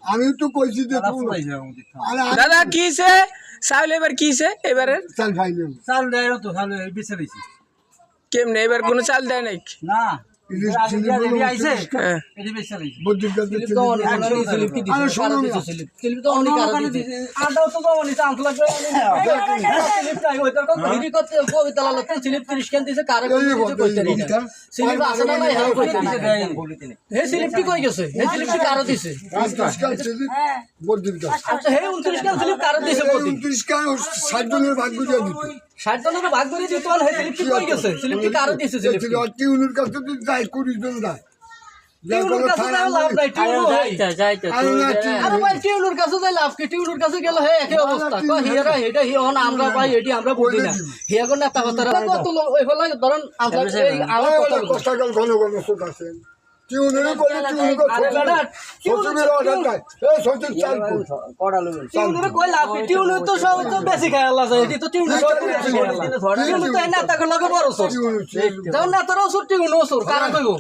আমি তো কইছি যে দাদা কিছে চাউল এবার কিছে এবারে চাল খাইনি চাল দেয় তো চাল বেঁচে দিয়েছি কেমনে এবার কোনো চাল দেয় নাই না হ্যাঁ। এটি বেঁচে দিয়েছি বুদ্ধির কাছে আটাও তো কমনি চান্স লাগবে বুদ্ধির কাছে 29 কান 60 জনের ভাগ করে দিতে 60 জনের ভাগ করে দিতে হল স্লিপটি কই গেছে স্লিপটি কারো দিছে স্লিপটি টিউনের কাছে তো যাই 20 জন যায় টিউনুর কাছে যাই লাভ নাই টিউনু আরে ভাই টিউনুর কাছে যাই লাভ কি টিউনুর কাছে গেল হে একই অবস্থা কই হিয়ারা হেটা হি হন আমরা ভাই এটি আমরা বুঝি না হিয়া কোন নেতা কথা কত লোক ওই হল ধরুন আমরা এই আমার কথা কষ্টাকাল ঘন ঘন সুদ আছে টিউনের বলে টিউন কো আরে বেটা টিউনের অর্ডার দেয় এই সত্যি চাল টিউনুর কই লাভ কি টিউনুর তো সব তো বেশি খায় আল্লাহ যায় এটি তো টিউনুর সব বেশি খায় আল্লাহ টিউনুর তো নেতা কো লাগে বড় সর টিউন যখন নেতারও সর টিউনুর সর কারা কইবো